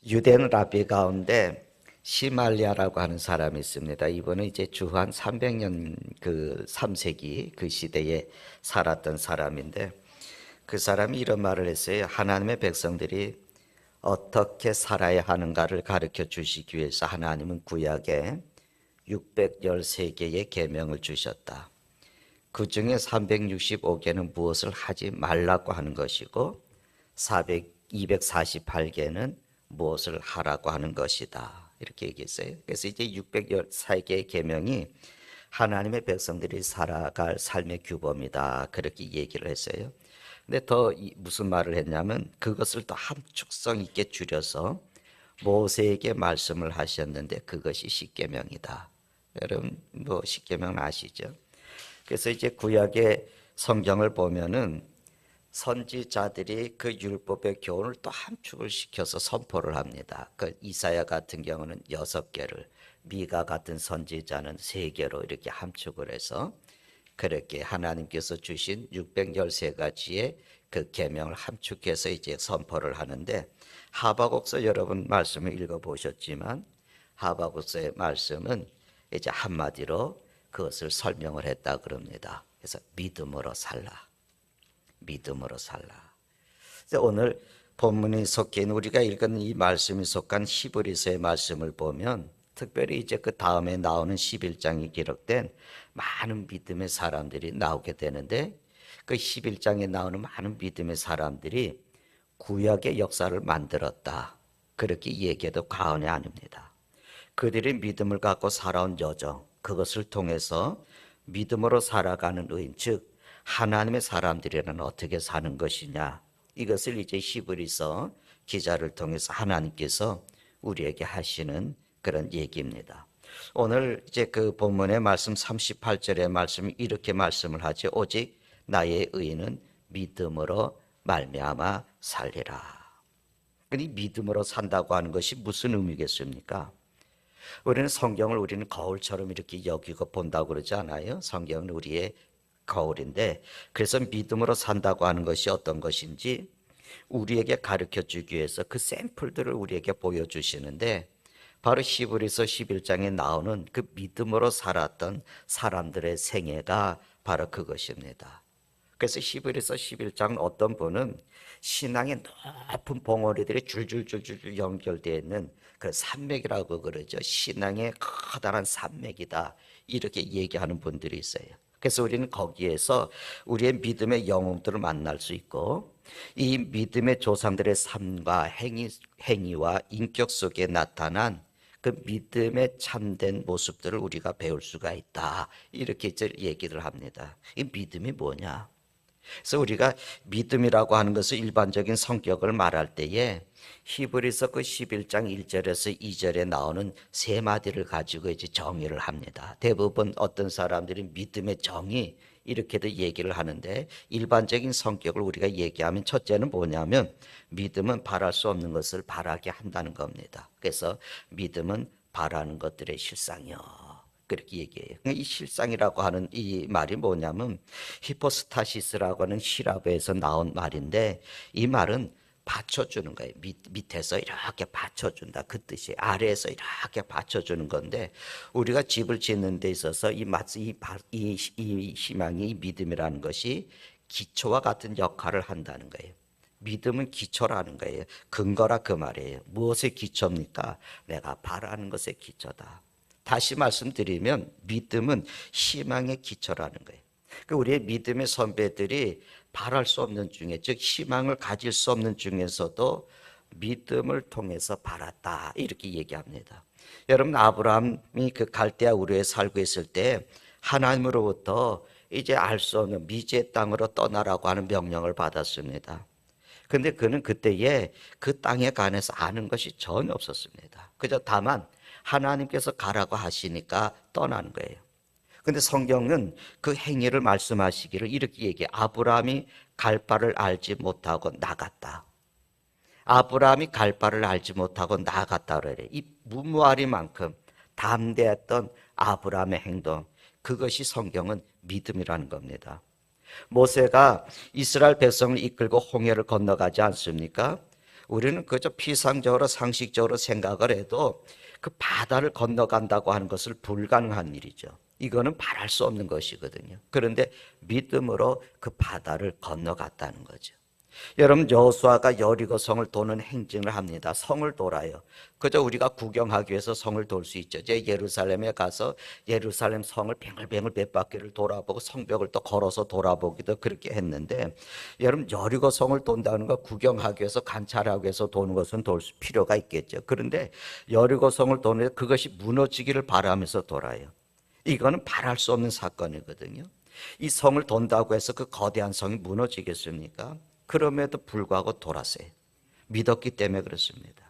유대인 라비 가운데 시말리아라고 하는 사람이 있습니다. 이분은 이제 주한 300년 그 3세기 그 시대에 살았던 사람인데 그 사람이 이런 말을 했어요. 하나님의 백성들이 어떻게 살아야 하는가를 가르쳐 주시기 위해서 하나님은 구약에 613개의 계명을 주셨다. 그 중에 365개는 무엇을 하지 말라고 하는 것이고 248개는 무엇을 하라고 하는 것이다. 이렇게 얘기했어요. 그래서 이제 614개의 계명이 하나님의 백성들이 살아갈 삶의 규범이다. 그렇게 얘기를 했어요. 근데 더 무슨 말을 했냐면 그것을 더 함축성 있게 줄여서 모세에게 말씀을 하셨는데 그것이 십계명이다. 여러분 뭐 십계명 아시죠? 그래서 이제 구약의 성경을 보면은 선지자들이 그 율법의 교훈을 또 함축을 시켜서 선포를 합니다. 그 이사야 같은 경우는 6개를, 미가 같은 선지자는 3개로 이렇게 함축을 해서 그렇게 하나님께서 주신 613가지의 그 계명을 함축해서 이제 선포를 하는데 하박국서 여러분 말씀을 읽어보셨지만 하박국서의 말씀은 이제 한마디로 그것을 설명을 했다 그럽니다. 그래서 믿음으로 살라. 믿음으로 살라. 오늘 본문이 속한 우리가 읽은 이 말씀이 속한 히브리서의 말씀을 보면 특별히 이제 그 다음에 나오는 11장이 기록된 많은 믿음의 사람들이 나오게 되는데 그 11장에 나오는 많은 믿음의 사람들이 구약의 역사를 만들었다. 그렇게 얘기해도 과언이 아닙니다. 그들이 믿음을 갖고 살아온 여정, 그것을 통해서 믿음으로 살아가는 의인, 즉 하나님의 사람들이란 어떻게 사는 것이냐, 이것을 이제 히브리서 기자를 통해서 하나님께서 우리에게 하시는 그런 얘기입니다. 오늘 이제 그 본문의 말씀 38절의 말씀이 이렇게 말씀을 하죠. 오직 나의 의인은 믿음으로 말미암아 살리라. 이 믿음으로 산다고 하는 것이 무슨 의미겠습니까? 우리는 성경을 우리는 거울처럼 이렇게 여기고 본다고 그러지 않아요? 성경은 우리의 거울인데, 그래서 믿음으로 산다고 하는 것이 어떤 것인지 우리에게 가르쳐 주기 위해서 그 샘플들을 우리에게 보여주시는데 바로 히브리서 11장에 나오는 그 믿음으로 살았던 사람들의 생애가 바로 그것입니다. 그래서 히브리서 11장은 어떤 분은 신앙의 높은 봉우리들이 줄줄줄줄 연결되어 있는 그 산맥이라고 그러죠. 신앙의 커다란 산맥이다. 이렇게 얘기하는 분들이 있어요. 그래서 우리는 거기에서 우리의 믿음의 영웅들을 만날 수 있고 이 믿음의 조상들의 삶과 행위와 인격 속에 나타난 그 믿음의 참된 모습들을 우리가 배울 수가 있다. 이렇게 얘기를 합니다. 이 믿음이 뭐냐? 그래서 우리가 믿음이라고 하는 것을 일반적인 성격을 말할 때에 히브리서 그 11장 1절에서 2절에 나오는 3마디를 가지고 이제 정의를 합니다. 대부분 어떤 사람들이 믿음의 정의 이렇게도 얘기를 하는데 일반적인 성격을 우리가 얘기하면 첫째는 뭐냐면 믿음은 바랄 수 없는 것을 바라게 한다는 겁니다. 그래서 믿음은 바라는 것들의 실상이요. 그렇게 얘기해요. 이 실상이라고 하는 이 말이 뭐냐면 히포스타시스라고 하는 히라브에서 나온 말인데 이 말은 받쳐주는 거예요. 밑에서 이렇게 받쳐준다 그 뜻이에요. 아래에서 이렇게 받쳐주는 건데 우리가 집을 짓는 데 있어서 이 희망이, 이 믿음이라는 것이 기초와 같은 역할을 한다는 거예요. 믿음은 기초라는 거예요. 근거라 그 말이에요. 무엇의 기초입니까? 내가 바라는 것의 기초다. 다시 말씀드리면 믿음은 희망의 기초라는 거예요. 우리의 믿음의 선배들이 바랄 수 없는 중에, 즉 희망을 가질 수 없는 중에서도 믿음을 통해서 바랐다 이렇게 얘기합니다. 여러분 아브라함이 그 갈대아 우르에 살고 있을 때 하나님으로부터 이제 알 수 없는 미지의 땅으로 떠나라고 하는 명령을 받았습니다. 근데 그는 그때에 그 땅에 관해서 아는 것이 전혀 없었습니다. 그저 다만 하나님께서 가라고 하시니까 떠나는 거예요. 근데 성경은 그 행위를 말씀하시기를 이렇게 얘기해. 아브라함이 갈 바를 알지 못하고 나갔다. 아브라함이 갈 바를 알지 못하고 나갔다 그래. 이 무모하리만큼 담대했던 아브라함의 행동, 그것이 성경은 믿음이라는 겁니다. 모세가 이스라엘 백성을 이끌고 홍해를 건너가지 않습니까? 우리는 그저 피상적으로 상식적으로 생각을 해도 그 바다를 건너간다고 하는 것을 불가능한 일이죠. 이거는 바랄 수 없는 것이거든요. 그런데 믿음으로 그 바다를 건너갔다는 거죠. 여러분, 여호수아가 여리고 성을 도는 행진을 합니다. 성을 돌아요. 그저 우리가 구경하기 위해서 성을 돌 수 있죠. 제 예루살렘에 가서 예루살렘 성을 뱅글뱅글 몇 바퀴를 돌아보고 성벽을 또 걸어서 돌아보기도 그렇게 했는데, 여러분, 여리고 성을 돈다는 거 구경하기 위해서 관찰하기 위해서 도는 것은 돌 필요가 있겠죠. 그런데 여리고 성을 도는데 그것이 무너지기를 바라면서 돌아요. 이거는 바랄 수 없는 사건이거든요. 이 성을 돈다고 해서 그 거대한 성이 무너지겠습니까? 그럼에도 불구하고 돌았어요. 믿었기 때문에 그렇습니다.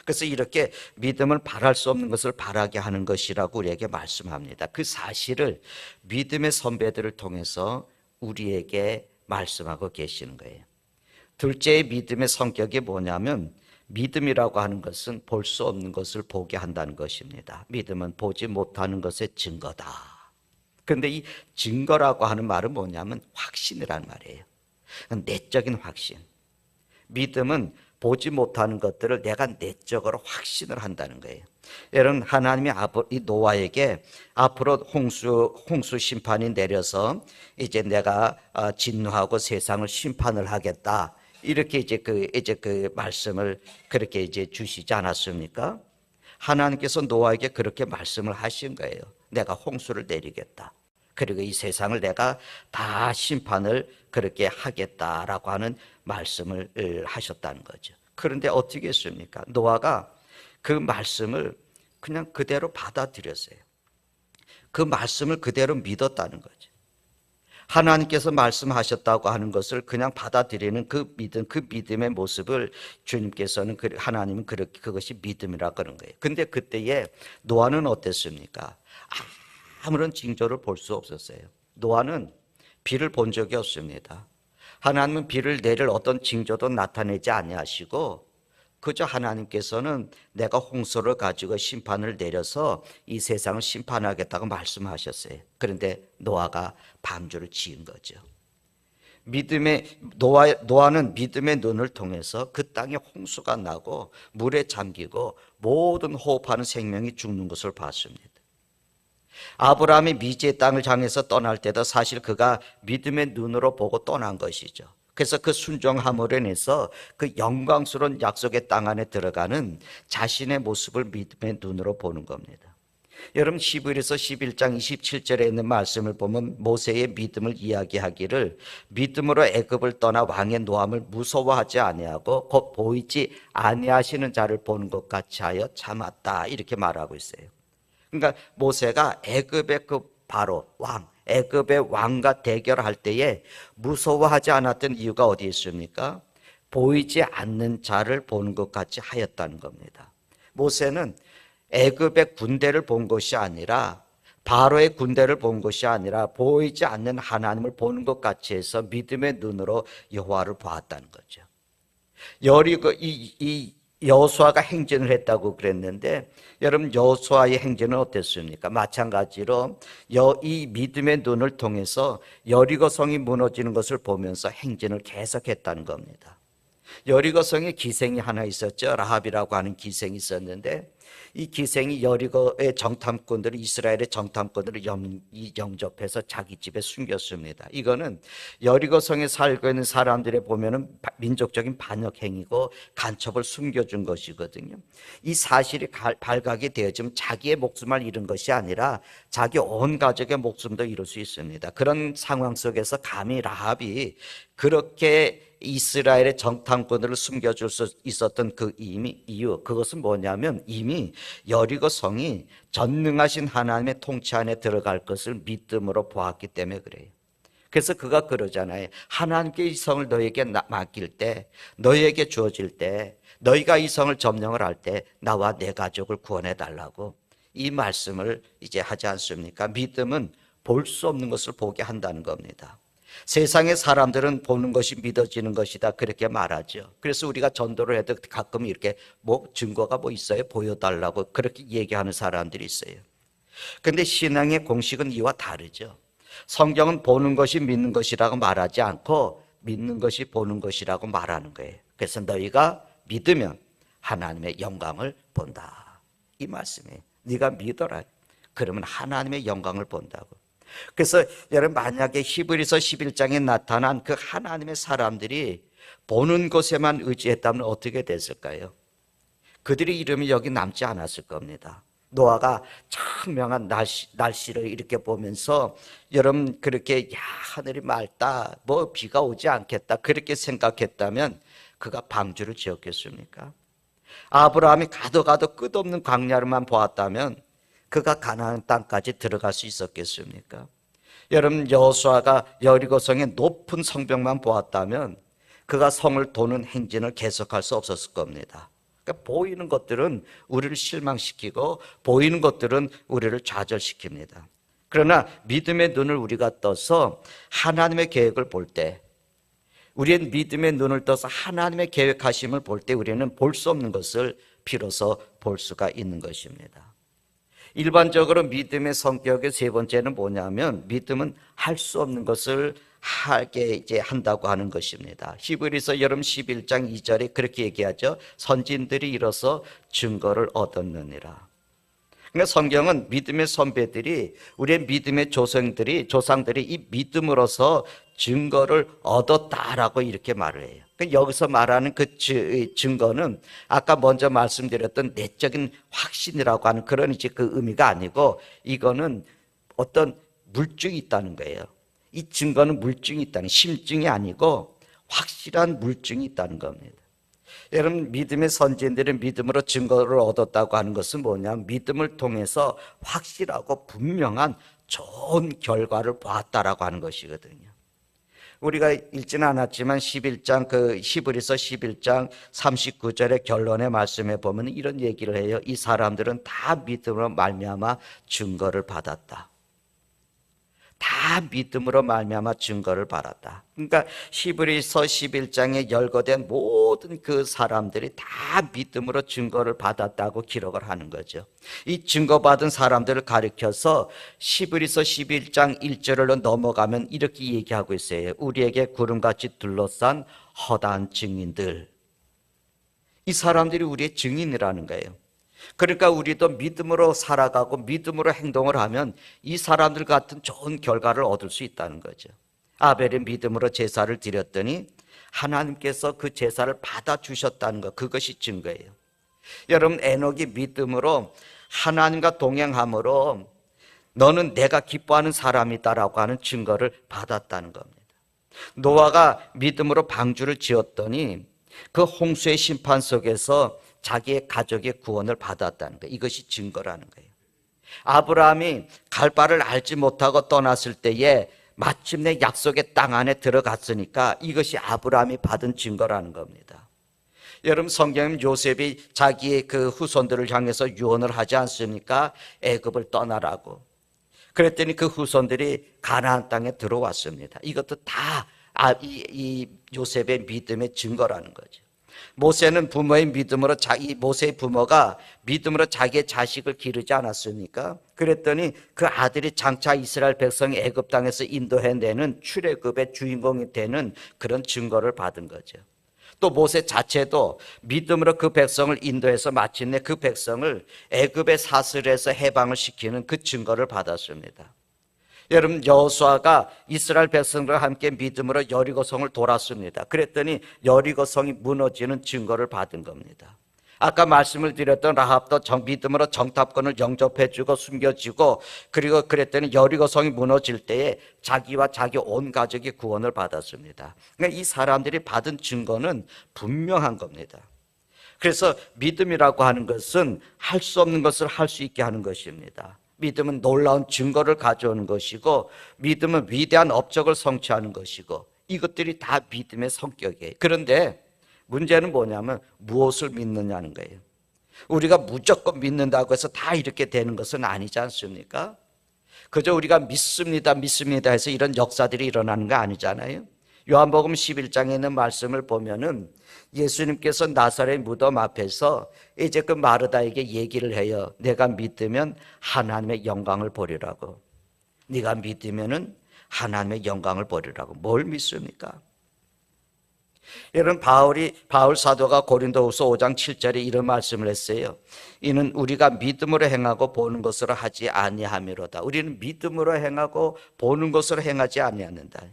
그래서 이렇게 믿음을 바랄 수 없는 것을 바라게 하는 것이라고 우리에게 말씀합니다. 그 사실을 믿음의 선배들을 통해서 우리에게 말씀하고 계시는 거예요. 둘째의 믿음의 성격이 뭐냐면, 믿음이라고 하는 것은 볼 수 없는 것을 보게 한다는 것입니다. 믿음은 보지 못하는 것의 증거다. 그런데 이 증거라고 하는 말은 뭐냐면 확신이라는 말이에요. 내적인 확신. 믿음은 보지 못하는 것들을 내가 내적으로 확신을 한다는 거예요. 여러분, 하나님이 이 노아에게 앞으로 홍수 심판이 내려서 이제 내가 진노하고 세상을 심판을 하겠다, 이렇게 이제 그 말씀을 그렇게 이제 주시지 않았습니까? 하나님께서 노아에게 그렇게 말씀을 하신 거예요. 내가 홍수를 내리겠다. 그리고 이 세상을 내가 다 심판을 그렇게 하겠다라고 하는 말씀을 하셨다는 거죠. 그런데 어떻게 했습니까? 노아가 그 말씀을 그냥 그대로 받아들였어요. 그 말씀을 그대로 믿었다는 거죠. 하나님께서 말씀하셨다고 하는 것을 그냥 받아들이는 그 믿음의 모습을 주님께서는, 하나님은 그것이 믿음이라 그런 거예요. 근데 그때에 노아는 어땠습니까? 아무런 징조를 볼 수 없었어요. 노아는 비를 본 적이 없습니다. 하나님은 비를 내릴 어떤 징조도 나타내지 아니하시고, 그저 하나님께서는 내가 홍수를 가지고 심판을 내려서 이 세상을 심판하겠다고 말씀하셨어요. 그런데 노아가 방주를 지은 거죠. 노아는 믿음의 눈을 통해서 그 땅에 홍수가 나고 물에 잠기고 모든 호흡하는 생명이 죽는 것을 봤습니다. 아브라함이 미지의 땅을 향해서 떠날 때도 사실 그가 믿음의 눈으로 보고 떠난 것이죠. 그래서 그 순종함으로 인해서 그 영광스러운 약속의 땅 안에 들어가는 자신의 모습을 믿음의 눈으로 보는 겁니다. 여러분, 히브리서 11장 27절에 있는 말씀을 보면 모세의 믿음을 이야기하기를, 믿음으로 애굽을 떠나 왕의 노함을 무서워하지 아니하고 곧 보이지 아니하시는 자를 보는 것 같이 하여 참았다, 이렇게 말하고 있어요. 그러니까 모세가 애굽의 그 바로 애굽의 왕과 대결할 때에 무서워하지 않았던 이유가 어디 있습니까? 보이지 않는 자를 보는 것 같이 하였다는 겁니다. 모세는 애굽의 군대를 본 것이 아니라, 바로의 군대를 본 것이 아니라 보이지 않는 하나님을 보는 것 같이 해서 믿음의 눈으로 여호와를 보았다는 거죠. 이 여호수아가 행진을 했다고 그랬는데, 여러분, 여호수아의 행진은 어땠습니까? 마찬가지로 이 믿음의 눈을 통해서 여리고 성이 무너지는 것을 보면서 행진을 계속했다는 겁니다. 여리고 성에 기생이 하나 있었죠. 라합이라고 하는 기생이 있었는데, 이 기생이 여리고의 정탐꾼들을, 이스라엘의 정탐꾼들을 영접해서 자기 집에 숨겼습니다. 이거는 여리고 성에 살고 있는 사람들의 보면은 민족적인 반역 행위고 간첩을 숨겨준 것이거든요. 이 사실이 발각이 되어지면 자기의 목숨을 잃은 것이 아니라 자기 온 가족의 목숨도 잃을 수 있습니다. 그런 상황 속에서 감히 라합이 그렇게 이스라엘의 정탐꾼들을 숨겨줄 수 있었던 그 이유, 그것은 뭐냐면 이미 여리고 성이 전능하신 하나님의 통치 안에 들어갈 것을 믿음으로 보았기 때문에 그래요. 그래서 그가 그러잖아요. 하나님께 이 성을 너에게 맡길 때, 너에게 주어질 때, 너희가 이 성을 점령을 할 때 나와 내 가족을 구원해 달라고 이 말씀을 이제 하지 않습니까? 믿음은 볼 수 없는 것을 보게 한다는 겁니다. 세상의 사람들은 보는 것이 믿어지는 것이다, 그렇게 말하죠. 그래서 우리가 전도를 해도 가끔 이렇게 증거가 있어요? 보여달라고 그렇게 얘기하는 사람들이 있어요. 그런데 신앙의 공식은 이와 다르죠. 성경은 보는 것이 믿는 것이라고 말하지 않고 믿는 것이 보는 것이라고 말하는 거예요. 그래서 너희가 믿으면 하나님의 영광을 본다. 이 말씀이에요. 네가 믿어라. 그러면 하나님의 영광을 본다고. 그래서 여러분, 만약에 히브리서 11장에 나타난 그 하나님의 사람들이 보는 것에만 의지했다면 어떻게 됐을까요? 그들의 이름이 여기 남지 않았을 겁니다. 노아가 청명한 날씨를 이렇게 보면서 여러분, 그렇게 하늘이 맑다, 뭐 비가 오지 않겠다 그렇게 생각했다면 그가 방주를 지었겠습니까? 아브라함이 가도 끝없는 광야를만 보았다면 그가 가나안 땅까지 들어갈 수 있었겠습니까? 여러분, 여호수아가 여리고성의 높은 성벽만 보았다면 그가 성을 도는 행진을 계속할 수 없었을 겁니다. 그러니까 보이는 것들은 우리를 실망시키고 보이는 것들은 우리를 좌절시킵니다. 그러나 믿음의 눈을 우리가 떠서 하나님의 계획을 볼 때, 우리의 믿음의 눈을 떠서 하나님의 계획하심을 볼 때 우리는 볼 수 없는 것을 비로소 볼 수가 있는 것입니다. 일반적으로 믿음의 성격의 세 번째는 뭐냐면, 믿음은 할 수 없는 것을 하게 한다고 하는 것입니다. 히브리서 여러분 11장 2절에 그렇게 얘기하죠. 선진들이 이뤄서 증거를 얻었느니라. 그러니까 성경은 믿음의 선배들이, 우리의 믿음의 조상들이 이 믿음으로서 증거를 얻었다라고 이렇게 말을 해요. 여기서 말하는 그 증거는 아까 먼저 말씀드렸던 내적인 확신이라고 하는 그런 그 의미가 아니고, 이거는 어떤 물증이 있다는 거예요. 이 증거는 물증이 있다는, 심증이 아니고 확실한 물증이 있다는 겁니다. 여러분, 믿음의 선진들은 믿음으로 증거를 얻었다고 하는 것은 뭐냐면, 믿음을 통해서 확실하고 분명한 좋은 결과를 보았다라고 하는 것이거든요. 우리가 읽지는 않았지만 11장 히브리서 11장 39절의 결론의 말씀에 보면 이런 얘기를 해요. 이 사람들은 다 믿음으로 말미암아 증거를 받았다. 다 믿음으로 말미암아 증거를 받았다. 그러니까 히브리서 11장에 열거된 모든 그 사람들이 다 믿음으로 증거를 받았다고 기록을 하는 거죠. 이 증거받은 사람들을 가리켜서 히브리서 11장 1절로 넘어가면 이렇게 얘기하고 있어요. 우리에게 구름같이 둘러싼 허다한 증인들. 이 사람들이 우리의 증인이라는 거예요. 그러니까 우리도 믿음으로 살아가고 믿음으로 행동을 하면 이 사람들 같은 좋은 결과를 얻을 수 있다는 거죠. 아벨이 믿음으로 제사를 드렸더니 하나님께서 그 제사를 받아주셨다는 것, 그것이 증거예요. 여러분, 에녹이 믿음으로 하나님과 동행함으로 너는 내가 기뻐하는 사람이다라고 하는 증거를 받았다는 겁니다. 노아가 믿음으로 방주를 지었더니 그 홍수의 심판 속에서 자기의 가족의 구원을 받았다는 거예요. 이것이 증거라는 거예요. 아브라함이 갈 바를 알지 못하고 떠났을 때에 마침내 약속의 땅 안에 들어갔으니까 이것이 아브라함이 받은 증거라는 겁니다. 여러분, 성경은 요셉이 자기의 그 후손들을 향해서 유언을 하지 않습니까? 애굽을 떠나라고. 그랬더니 그 후손들이 가나안 땅에 들어왔습니다. 이것도 다 이 요셉의 믿음의 증거라는 거죠. 모세는 부모의 믿음으로 모세의 부모가 믿음으로 자기의 자식을 기르지 않았습니까? 그랬더니 그 아들이 장차 이스라엘 백성이 애굽 땅에서 인도해내는 출애굽의 주인공이 되는 그런 증거를 받은 거죠. 또 모세 자체도 믿음으로 그 백성을 인도해서 마침내 그 백성을 애굽의 사슬에서 해방을 시키는 그 증거를 받았습니다. 여러분, 여호수아가 이스라엘 백성들과 함께 믿음으로 여리고성을 돌았습니다. 그랬더니 여리고성이 무너지는 증거를 받은 겁니다. 아까 말씀을 드렸던 라합도 믿음으로 정탐꾼을 영접해주고 숨겨주고, 그리고 그랬더니 여리고성이 무너질 때에 자기와 자기 온 가족이 구원을 받았습니다. 그러니까 이 사람들이 받은 증거는 분명한 겁니다. 그래서 믿음이라고 하는 것은 할 수 없는 것을 할 수 있게 하는 것입니다. 믿음은 놀라운 증거를 가져오는 것이고, 믿음은 위대한 업적을 성취하는 것이고, 이것들이 다 믿음의 성격이에요. 그런데 문제는 뭐냐면 무엇을 믿느냐는 거예요. 우리가 무조건 믿는다고 해서 다 이렇게 되는 것은 아니지 않습니까? 그저 우리가 믿습니다 해서 이런 역사들이 일어나는 거 아니잖아요. 요한복음 11장에 있는 말씀을 보면은 예수님께서 나사렛 무덤 앞에서 이제 그 마르다에게 얘기를 해요. 내가 믿으면 하나님의 영광을 보리라고. 네가 믿으면은 하나님의 영광을 보리라고. 뭘 믿습니까? 여러분, 바울 사도가 고린도후서 5장 7절에 이런 말씀을 했어요. 이는 우리가 믿음으로 행하고 보는 것으로 하지 아니함이로다. 우리는 믿음으로 행하고 보는 것으로 행하지 아니하는다.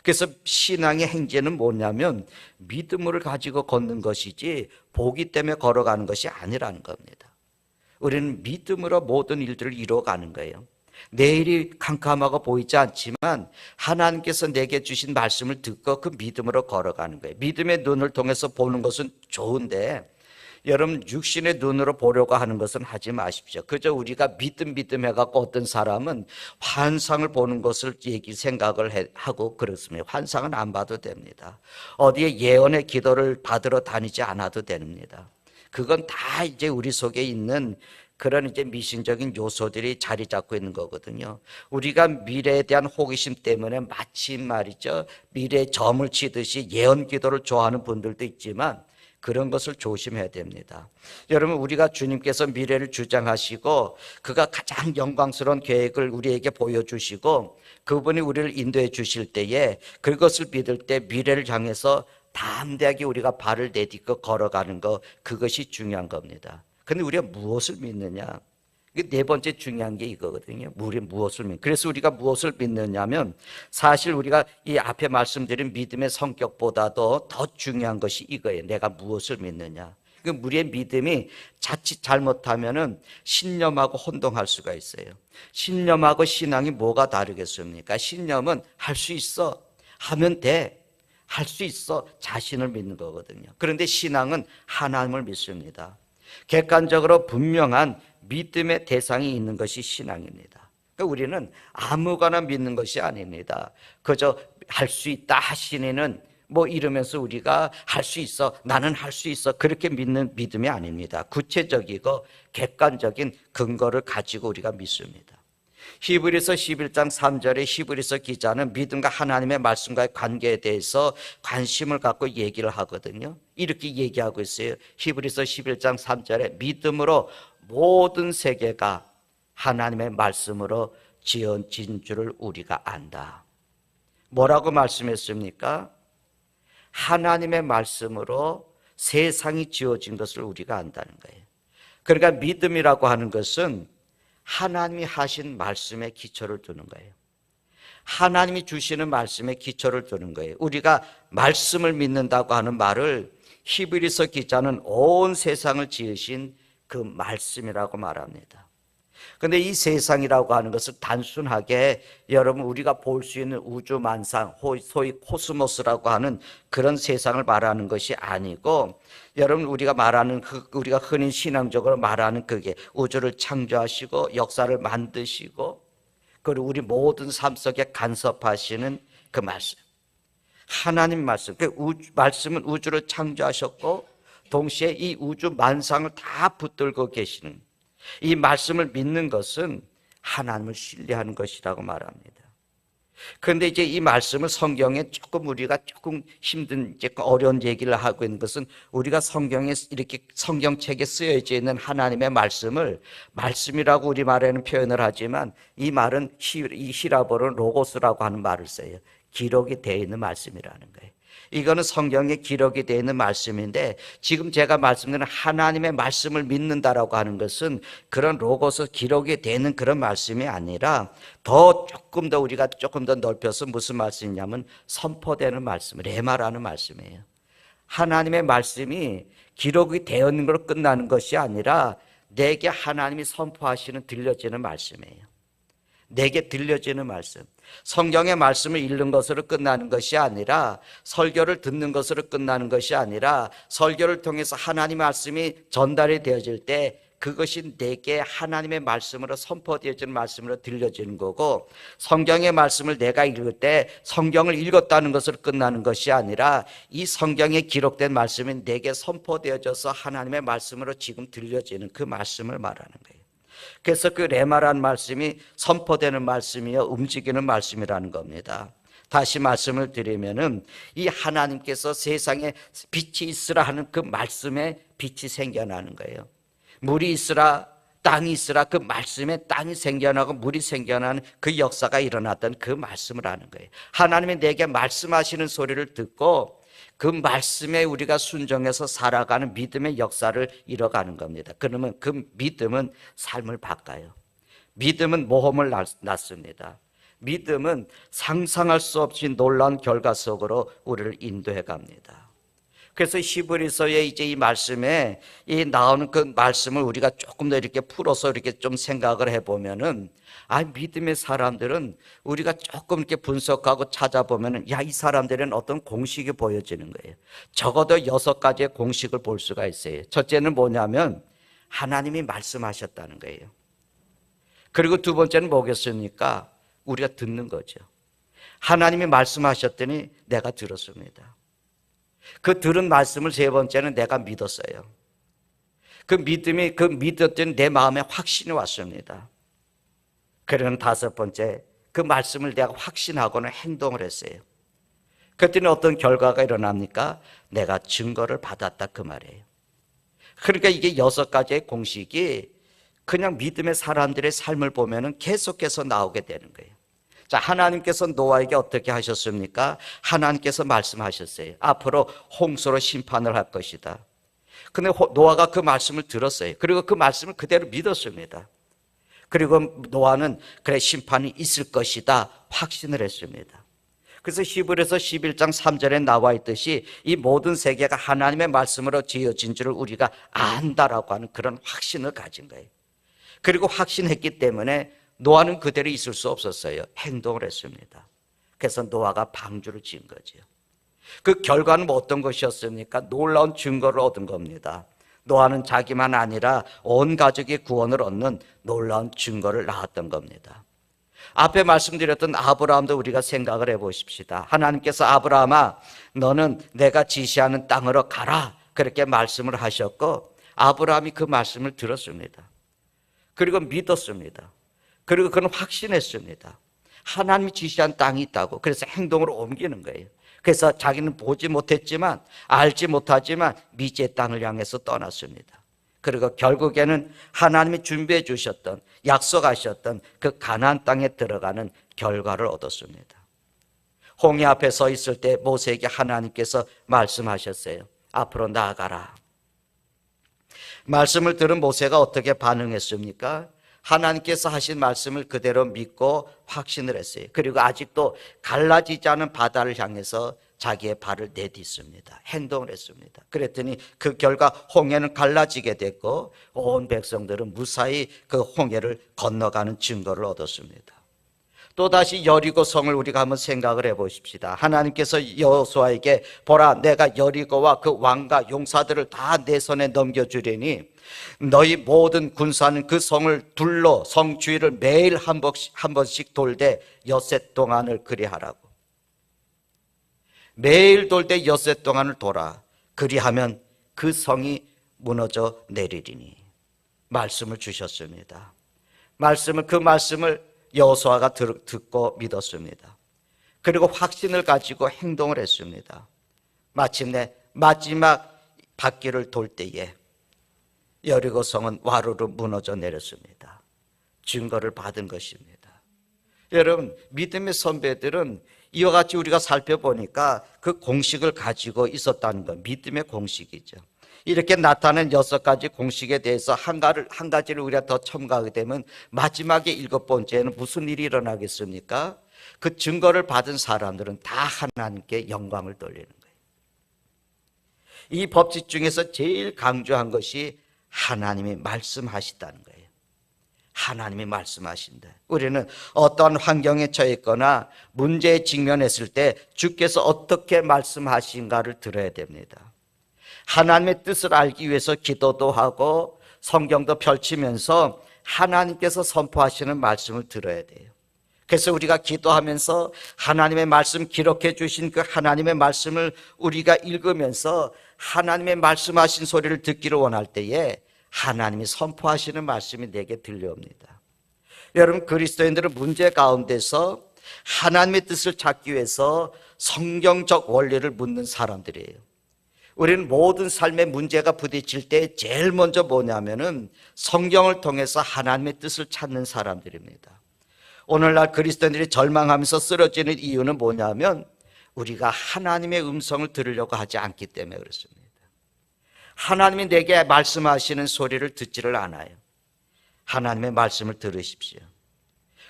그래서 신앙의 행제는 뭐냐면 믿음을 가지고 걷는 것이지 보기 때문에 걸어가는 것이 아니라는 겁니다. 우리는 믿음으로 모든 일들을 이루어가는 거예요. 내일이 캄캄하고 보이지 않지만 하나님께서 내게 주신 말씀을 듣고 그 믿음으로 걸어가는 거예요. 믿음의 눈을 통해서 보는 것은 좋은데 여러분, 육신의 눈으로 보려고 하는 것은 하지 마십시오. 그저 우리가 믿음 해갖고 어떤 사람은 환상을 보는 것을 생각을 하고 그렇습니다. 환상은 안 봐도 됩니다. 어디에 예언의 기도를 받으러 다니지 않아도 됩니다. 그건 다 이제 우리 속에 있는 그런 이제 미신적인 요소들이 자리 잡고 있는 거거든요. 우리가 미래에 대한 호기심 때문에 마치 말이죠, 미래에 점을 치듯이 예언 기도를 좋아하는 분들도 있지만 그런 것을 조심해야 됩니다. 여러분, 우리가 주님께서 미래를 주장하시고 그가 가장 영광스러운 계획을 우리에게 보여주시고 그분이 우리를 인도해 주실 때에 그것을 믿을 때 미래를 향해서 담대하게 우리가 발을 내딛고 걸어가는 것, 그것이 중요한 겁니다. 근데 우리가 무엇을 믿느냐? 네 번째 중요한 게 이거거든요. 우리 무엇을 믿느냐? 그래서 우리가 무엇을 믿느냐면 사실 우리가 이 앞에 말씀드린 믿음의 성격보다도 더 중요한 것이 이거예요. 내가 무엇을 믿느냐? 우리의 믿음이 자칫 잘못하면은 신념하고 혼동할 수가 있어요. 신념하고 신앙이 뭐가 다르겠습니까? 신념은 할 수 있어, 하면 돼, 할 수 있어, 자신을 믿는 거거든요. 그런데 신앙은 하나님을 믿습니다. 객관적으로 분명한 믿음의 대상이 있는 것이 신앙입니다. 그러니까 우리는 아무거나 믿는 것이 아닙니다. 그저 할 수 있다 하시니는 뭐 이러면서 우리가 할 수 있어, 나는 할 수 있어, 그렇게 믿는 믿음이 아닙니다. 구체적이고 객관적인 근거를 가지고 우리가 믿습니다. 히브리서 11장 3절에 히브리서 기자는 믿음과 하나님의 말씀과의 관계에 대해서 관심을 갖고 얘기를 하거든요. 이렇게 얘기하고 있어요. 히브리서 11장 3절에 믿음으로 모든 세계가 하나님의 말씀으로 지어진 줄을 우리가 안다. 뭐라고 말씀했습니까? 하나님의 말씀으로 세상이 지어진 것을 우리가 안다는 거예요. 그러니까 믿음이라고 하는 것은 하나님이 하신 말씀에 기초를 두는 거예요. 하나님이 주시는 말씀에 기초를 두는 거예요. 우리가 말씀을 믿는다고 하는 말을 히브리서 기자는 온 세상을 지으신 그 말씀이라고 말합니다. 그런데 이 세상이라고 하는 것을 단순하게 여러분 우리가 볼 수 있는 우주 만상, 소위 코스모스라고 하는 그런 세상을 말하는 것이 아니고, 여러분 우리가 말하는 우리가 흔히 신앙적으로 말하는 그게 우주를 창조하시고 역사를 만드시고 그리고 우리 모든 삶 속에 간섭하시는 그 말씀, 하나님 말씀. 그 말씀은 우주를 창조하셨고 동시에 이 우주 만상을 다 붙들고 계시는 이 말씀을 믿는 것은 하나님을 신뢰하는 것이라고 말합니다. 그런데 이제 이 말씀을 성경에 우리가 조금 힘든, 이제 어려운 얘기를 하고 있는 것은 우리가 성경에 이렇게 성경책에 쓰여져 있는 하나님의 말씀을 말씀이라고 우리말에는 표현을 하지만 이 말은 이 히라보로 로고스라고 하는 말을 써요. 기록이 되어 있는 말씀이라는 거예요. 이거는 성경에 기록이 되어 있는 말씀인데 지금 제가 말씀드린 하나님의 말씀을 믿는다라고 하는 것은 그런 로고스 기록이 되는 그런 말씀이 아니라 조금 더 우리가 조금 더 넓혀서 무슨 말씀이냐면 선포되는 말씀, 레마라는 말씀이에요. 하나님의 말씀이 기록이 되어 있는 걸로 끝나는 것이 아니라 내게 하나님이 선포하시는 들려지는 말씀이에요. 내게 들려지는 말씀. 성경의 말씀을 읽는 것으로 끝나는 것이 아니라 설교를 듣는 것으로 끝나는 것이 아니라 설교를 통해서 하나님의 말씀이 전달이 되어질 때 그것이 내게 하나님의 말씀으로 선포되어지는 말씀으로 들려지는 거고, 성경의 말씀을 내가 읽을 때 성경을 읽었다는 것으로 끝나는 것이 아니라 이 성경에 기록된 말씀이 내게 선포되어져서 하나님의 말씀으로 지금 들려지는 그 말씀을 말하는 거예요. 그래서 그 레마라는 말씀이 선포되는 말씀이요 움직이는 말씀이라는 겁니다. 다시 말씀을 드리면은 이 하나님께서 세상에 빛이 있으라 하는 그 말씀에 빛이 생겨나는 거예요. 물이 있으라, 땅이 있으라, 그 말씀에 땅이 생겨나고 물이 생겨나는 그 역사가 일어났던 그 말씀을 하는 거예요. 하나님이 내게 말씀하시는 소리를 듣고 그 말씀에 우리가 순종해서 살아가는 믿음의 역사를 이뤄가는 겁니다. 그러면 그 믿음은 삶을 바꿔요. 믿음은 모험을 낳습니다. 믿음은 상상할 수 없이 놀라운 결과 속으로 우리를 인도해 갑니다. 그래서 히브리서에 이제 이 말씀에 이 나오는 그 말씀을 우리가 조금 더 이렇게 풀어서 이렇게 좀 생각을 해보면은, 믿음의 사람들은 우리가 조금 이렇게 분석하고 찾아보면은, 이 사람들은 어떤 공식이 보여지는 거예요. 적어도 6가지의 공식을 볼 수가 있어요. 첫째는 뭐냐면 하나님이 말씀하셨다는 거예요. 그리고 두 번째는 뭐겠습니까? 우리가 듣는 거죠. 하나님이 말씀하셨더니 내가 들었습니다. 그 들은 말씀을 세 번째는 내가 믿었어요. 그 믿음이 그 믿었더니 내 마음에 확신이 왔습니다. 그러는 다섯 번째, 그 말씀을 내가 확신하고는 행동을 했어요. 그랬더니 어떤 결과가 일어납니까? 내가 증거를 받았다, 그 말이에요. 그러니까 이게 6가지의 공식이 그냥 믿음의 사람들의 삶을 보면은 계속해서 나오게 되는 거예요. 자, 하나님께서 노아에게 어떻게 하셨습니까? 하나님께서 말씀하셨어요. 앞으로 홍수로 심판을 할 것이다. 근데 노아가 그 말씀을 들었어요. 그리고 그 말씀을 그대로 믿었습니다. 그리고 노아는 그래, 심판이 있을 것이다 확신을 했습니다. 그래서 히브리서 11장 3절에 나와 있듯이 이 모든 세계가 하나님의 말씀으로 지어진 줄을 우리가 안다라고 하는 그런 확신을 가진 거예요. 그리고 확신했기 때문에 노아는 그대로 있을 수 없었어요. 행동을 했습니다. 그래서 노아가 방주를 지은 거죠. 그 결과는 어떤 것이었습니까? 놀라운 증거를 얻은 겁니다. 노아는 자기만 아니라 온 가족이 구원을 얻는 놀라운 증거를 낳았던 겁니다. 앞에 말씀드렸던 아브라함도 우리가 생각을 해보십시다. 하나님께서 아브라함아, 너는 내가 지시하는 땅으로 가라, 그렇게 말씀을 하셨고, 아브라함이 그 말씀을 들었습니다. 그리고 믿었습니다. 그리고 그는 확신했습니다. 하나님이 지시한 땅이 있다고. 그래서 행동으로 옮기는 거예요. 그래서 자기는 보지 못했지만, 알지 못하지만 미지의 땅을 향해서 떠났습니다. 그리고 결국에는 하나님이 준비해 주셨던, 약속하셨던 그 가나안 땅에 들어가는 결과를 얻었습니다. 홍해 앞에 서 있을 때 모세에게 하나님께서 말씀하셨어요. 앞으로 나아가라. 말씀을 들은 모세가 어떻게 반응했습니까? 하나님께서 하신 말씀을 그대로 믿고 확신을 했어요. 그리고 아직도 갈라지지 않은 바다를 향해서 자기의 발을 내딛습니다. 행동을 했습니다. 그랬더니 그 결과 홍해는 갈라지게 됐고 온 백성들은 무사히 그 홍해를 건너가는 증거를 얻었습니다. 또다시 여리고 성을 우리가 한번 생각을 해보십시다. 하나님께서 여호수아에게 보라, 내가 여리고와 그 왕과 용사들을 다 내 손에 넘겨주리니 너희 모든 군사는 그 성을 둘러 성 주위를 매일 한 번씩 돌되 엿새 동안을 그리하라고. 매일 돌되 엿새 동안을 돌아. 그리하면 그 성이 무너져 내리리니. 말씀을 주셨습니다. 그 말씀을 여호수아가 듣고 믿었습니다. 그리고 확신을 가지고 행동을 했습니다. 마침내 마지막 바퀴를 돌 때에 여리고 성은 와르르 무너져 내렸습니다. 증거를 받은 것입니다. 여러분, 믿음의 선배들은 이와 같이 우리가 살펴보니까 그 공식을 가지고 있었다는 것, 믿음의 공식이죠. 이렇게 나타난 6가지 공식에 대해서 한 가지를 우리가 더 첨가하게 되면 마지막에 7번째는 무슨 일이 일어나겠습니까? 그 증거를 받은 사람들은 다 하나님께 영광을 돌리는 거예요. 이 법칙 중에서 제일 강조한 것이 하나님이 말씀하시다는 거예요. 하나님이 말씀하신다. 우리는 어떠한 환경에 처했거나 문제에 직면했을 때 주께서 어떻게 말씀하신가를 들어야 됩니다. 하나님의 뜻을 알기 위해서 기도도 하고 성경도 펼치면서 하나님께서 선포하시는 말씀을 들어야 돼요. 그래서 우리가 기도하면서 하나님의 말씀 기록해 주신 그 하나님의 말씀을 우리가 읽으면서 하나님의 말씀하신 소리를 듣기를 원할 때에 하나님이 선포하시는 말씀이 내게 들려옵니다. 여러분, 그리스도인들은 문제 가운데서 하나님의 뜻을 찾기 위해서 성경적 원리를 묻는 사람들이에요. 우리는 모든 삶의 문제가 부딪힐 때 제일 먼저 뭐냐면은 성경을 통해서 하나님의 뜻을 찾는 사람들입니다. 오늘날 그리스도인들이 절망하면서 쓰러지는 이유는 뭐냐면 우리가 하나님의 음성을 들으려고 하지 않기 때문에 그렇습니다. 하나님이 내게 말씀하시는 소리를 듣지를 않아요. 하나님의 말씀을 들으십시오.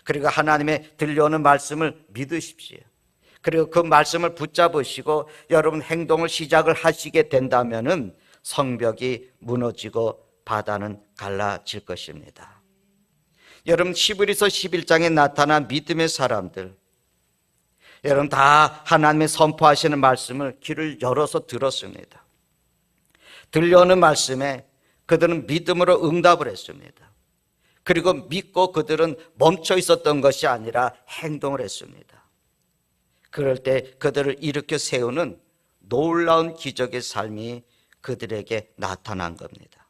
그리고 하나님의 들려오는 말씀을 믿으십시오. 그리고 그 말씀을 붙잡으시고 여러분 행동을 시작을 하시게 된다면은 성벽이 무너지고 바다는 갈라질 것입니다. 여러분 히브리서 11장에 나타난 믿음의 사람들, 여러분 다 하나님의 선포하시는 말씀을 귀를 열어서 들었습니다. 들려오는 말씀에 그들은 믿음으로 응답을 했습니다. 그리고 믿고 그들은 멈춰 있었던 것이 아니라 행동을 했습니다. 그럴 때 그들을 일으켜 세우는 놀라운 기적의 삶이 그들에게 나타난 겁니다.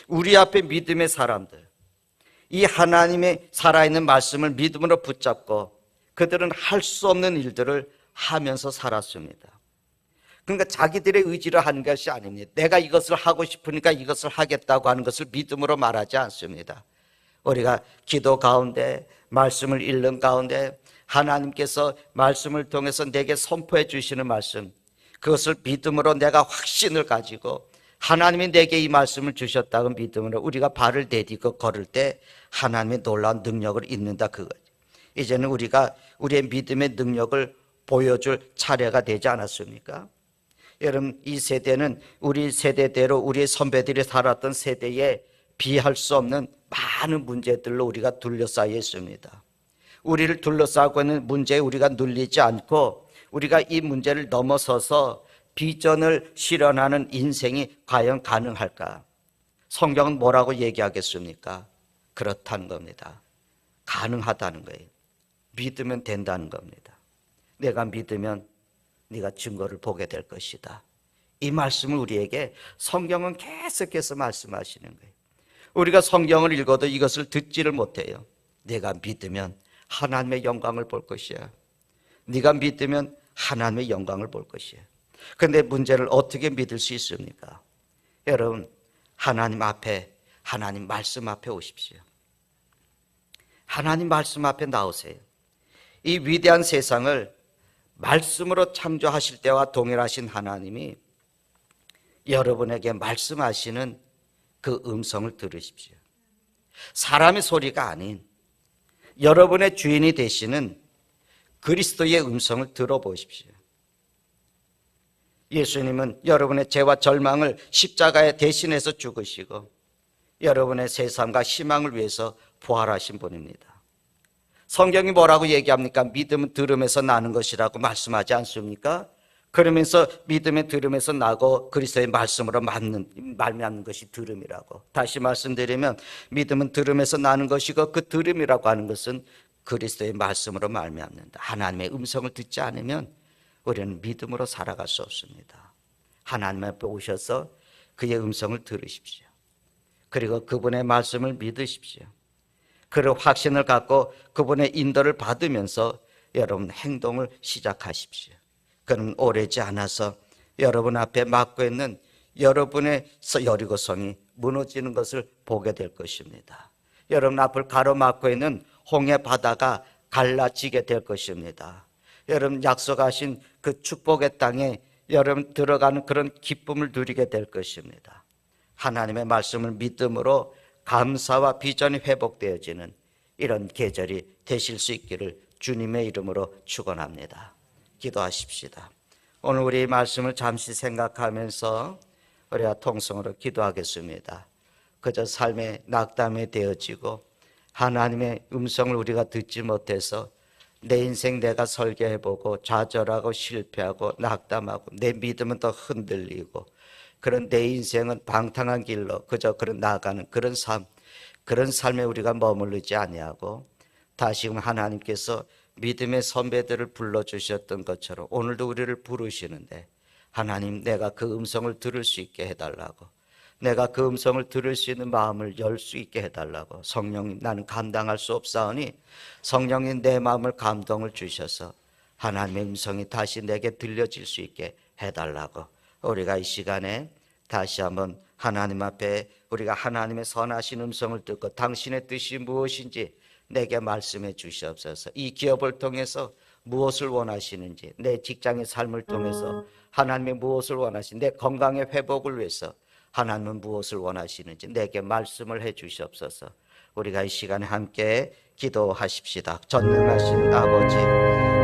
우리 앞에 믿음의 사람들, 이 하나님의 살아있는 말씀을 믿음으로 붙잡고 그들은 할 수 없는 일들을 하면서 살았습니다. 그러니까 자기들의 의지로 하는 것이 아닙니다. 내가 이것을 하고 싶으니까 이것을 하겠다고 하는 것을 믿음으로 말하지 않습니다. 우리가 기도 가운데 말씀을 읽는 가운데 하나님께서 말씀을 통해서 내게 선포해 주시는 말씀, 그것을 믿음으로 내가 확신을 가지고 하나님이 내게 이 말씀을 주셨다고 믿음으로 우리가 발을 내딛고 걸을 때 하나님의 놀라운 능력을 잊는다, 그거죠. 이제는 우리가 우리의 믿음의 능력을 보여줄 차례가 되지 않았습니까? 여러분, 이 세대는 우리 세대대로 우리의 선배들이 살았던 세대에 비할 수 없는 많은 문제들로 우리가 둘러싸여 있습니다. 우리를 둘러싸고 있는 문제에 우리가 눌리지 않고 우리가 이 문제를 넘어서서 비전을 실현하는 인생이 과연 가능할까? 성경은 뭐라고 얘기하겠습니까? 그렇다는 겁니다. 가능하다는 거예요. 믿으면 된다는 겁니다. 내가 믿으면 네가 증거를 보게 될 것이다. 이 말씀을 우리에게 성경은 계속해서 말씀하시는 거예요. 우리가 성경을 읽어도 이것을 듣지를 못해요. 내가 믿으면 하나님의 영광을 볼 것이야. 네가 믿으면 하나님의 영광을 볼 것이야. 그런데 문제를 어떻게 믿을 수 있습니까? 여러분, 하나님 앞에, 하나님 말씀 앞에 오십시오. 하나님 말씀 앞에 나오세요. 이 위대한 세상을 말씀으로 창조하실 때와 동일하신 하나님이 여러분에게 말씀하시는 그 음성을 들으십시오. 사람의 소리가 아닌 여러분의 주인이 되시는 그리스도의 음성을 들어보십시오. 예수님은 여러분의 죄와 절망을 십자가에 대신해서 죽으시고 여러분의 새 삶과 희망을 위해서 부활하신 분입니다. 성경이 뭐라고 얘기합니까? 믿음은 들음에서 나는 것이라고 말씀하지 않습니까? 그러면서 믿음의 들음에서 나고 그리스도의 말씀으로 말미암는 것이 들음이라고. 다시 말씀드리면 믿음은 들음에서 나는 것이고 그 들음이라고 하는 것은 그리스도의 말씀으로 말미암는다. 하나님의 음성을 듣지 않으면 우리는 믿음으로 살아갈 수 없습니다. 하나님 앞에 오셔서 그의 음성을 들으십시오. 그리고 그분의 말씀을 믿으십시오. 그런 확신을 갖고 그분의 인도를 받으면서 여러분 행동을 시작하십시오. 그는 오래지 않아서 여러분 앞에 막고 있는 여러분의 여리고성이 무너지는 것을 보게 될 것입니다. 여러분 앞을 가로막고 있는 홍해 바다가 갈라지게 될 것입니다. 여러분 약속하신 그 축복의 땅에 여러분 들어가는 그런 기쁨을 누리게 될 것입니다. 하나님의 말씀을 믿음으로 감사와 비전이 회복되어지는 이런 계절이 되실 수 있기를 주님의 이름으로 축원합니다. 기도하십시다. 오늘 우리 말씀을 잠시 생각하면서 우리가 통성으로 기도하겠습니다. 그저 삶의 낙담에 되어지고 하나님의 음성을 우리가 듣지 못해서 내 인생 내가 설계해보고 좌절하고 실패하고 낙담하고 내 믿음은 더 흔들리고 그런 내 인생은 방탕한 길로 그저 그런 나아가는 그런 삶에 우리가 머무르지 아니하고 다시금 하나님께서 믿음의 선배들을 불러주셨던 것처럼 오늘도 우리를 부르시는데 하나님 내가 그 음성을 들을 수 있게 해달라고 내가 그 음성을 들을 수 있는 마음을 열 수 있게 해달라고 성령님 나는 감당할 수 없사오니 성령님 내 마음을 감동을 주셔서 하나님의 음성이 다시 내게 들려질 수 있게 해달라고 우리가 이 시간에 다시 한번 하나님 앞에 우리가 하나님의 선하신 음성을 듣고 당신의 뜻이 무엇인지 내게 말씀해 주시옵소서. 이 기업을 통해서 무엇을 원하시는지, 내 직장의 삶을 통해서 하나님이 무엇을 원하시는지, 내 건강의 회복을 위해서 하나님은 무엇을 원하시는지 내게 말씀을 해 주시옵소서. 우리가 이 시간에 함께 기도하십시다. 전능하신 아버지,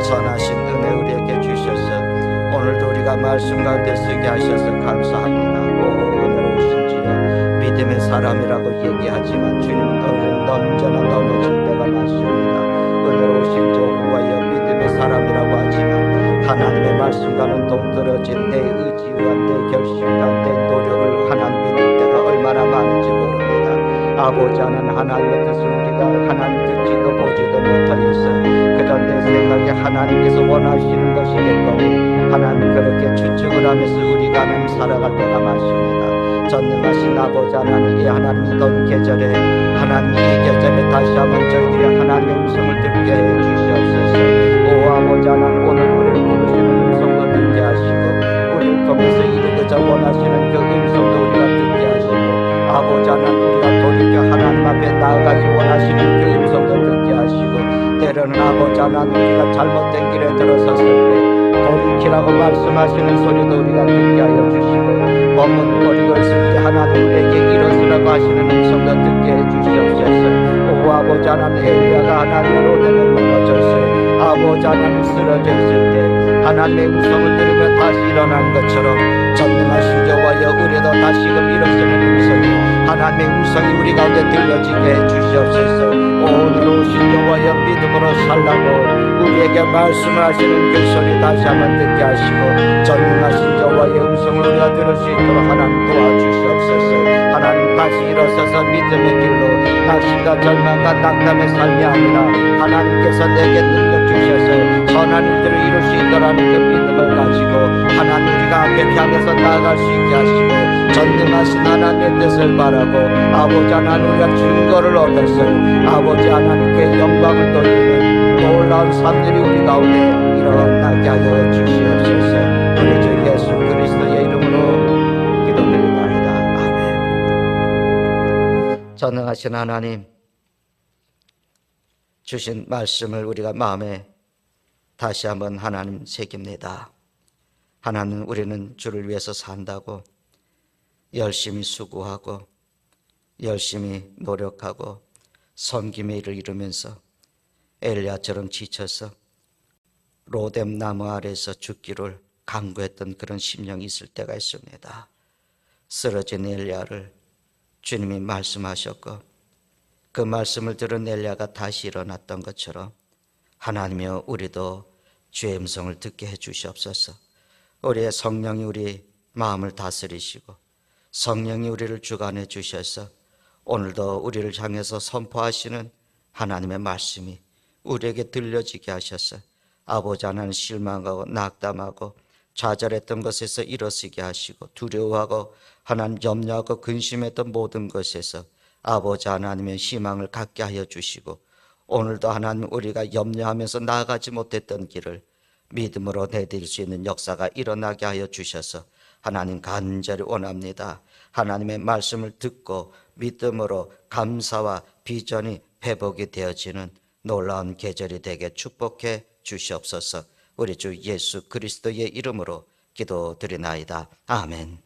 선하신 은혜 우리에게 주셔서 오늘도 우리가 말씀 가운데 쓰게 하셔서 감사합니다. 오 은혜로우신 주여, 믿음의 사람이라고 얘기하지만 주님은 언제나 넘어질 때가 많습니다. 은혜로우신 여호와여, 믿음의 사람이라고 하지만 하나님의 말씀과는 동떨어진 내 의지와 내 결심과 내 노력을 하나님 믿을 때가 얼마나 많은지 모릅니다. 아버지 하나님, 하나님의 뜻을 우리가 하나님 듣지도 보지도 못하였어요. 그저 내 생각에 하나님께서 원하시는 것이겠거니 하나님 그렇게 추측을 하면서 우리가 하나님 살아갈 때가 많습니다. 전능하신 아버지 하나님, 이 하나님 이던 계절에 하나님 이 계절에 다시 한번 저희들이 하나님의 음성을 듣게 해 주시옵소서. 오 아버지 하나님, 오늘 우리를 부르시는 음성도 듣게 하시고 우리를 통해서 이루고자 원하시는 그 음성도 우리가 듣게 하시고 아버지 하나님, 우리가 돌이켜 하나님 앞에 나아가길 원하시는 그 음성도 듣게 하시고 때로는 아버지 하나님, 우리가 잘못된 길에 들어섰을 때 돌이키라고 말씀하시는 소리도 우리가 듣게 하여 주시고 머뭇거리고 있을 때 하나님 우리에게 일어서라고 하시는 음성도 듣게 해 주시옵소서. 오 아버지 하나님, 엘리야가 하나님의 로뎀에 무너졌어요. 아버지 하나님 쓰러져 있을 때 하나님의 음성을 들으며 다시 일어난 것처럼 전능하신 여호와여, 우리도 다시금 일어서는 음성이 하나님의 음성이 우리 가운데 들려지게 해 주시옵소서. 오늘 오신 여호와여, 믿음으로 살라고 우리에게 말씀을 하시는 그 소리 다시 한번 듣게 하시고 전능하신 여호와의 음성을 우리가 들을 수 있도록 하나님 도와주시옵소서. 하나님 다시 일어서서 믿음의 길로 낙심과 절망과 낙담의 삶이 아니라 하나님께서 내게 능력 주셔서 선한 일들을 이룰 수 있도록 그 믿음을 가지고 하나님 우리가 앞에 향해서 나아갈 수 있게 하시고 전능하신 하나님의 뜻을 바라고 아버지 하나님 우리가 증거를 얻었어요. 아버지 하나님께 영광을 돌리는 놀라운 삶들이 우리 가운데 일어나게 하여 주시옵소서. 우리 주 예수 그리스도의 이름으로 기도드립니다. 아멘. 전능하신 하나님, 주신 말씀을 우리가 마음에 다시 한번 하나님 새깁니다. 하나님, 우리는 주를 위해서 산다고 열심히 수고하고 열심히 노력하고 섬김의 일을 이루면서 엘리야처럼 지쳐서 로뎀 나무 아래에서 죽기를 간구했던 그런 심령이 있을 때가 있습니다. 쓰러진 엘리야를 주님이 말씀하셨고 그 말씀을 들은 엘리야가 다시 일어났던 것처럼 하나님이여, 우리도 주의 음성을 듣게 해 주시옵소서. 우리의 성령이 우리 마음을 다스리시고 성령이 우리를 주관해 주셔서 오늘도 우리를 향해서 선포하시는 하나님의 말씀이 우리에게 들려지게 하셔서 아버지 하나님, 실망하고 낙담하고 좌절했던 것에서 일어서게 하시고 두려워하고 하나님 염려하고 근심했던 모든 것에서 아버지 하나님의 희망을 갖게 하여 주시고 오늘도 하나님 우리가 염려하면서 나아가지 못했던 길을 믿음으로 내딜 수 있는 역사가 일어나게 하여 주셔서 하나님 간절히 원합니다. 하나님의 말씀을 듣고 믿음으로 감사와 비전이 회복이 되어지는 놀라운 계절이 되게 축복해 주시옵소서. 우리 주 예수 그리스도의 이름으로 기도드리나이다. 아멘.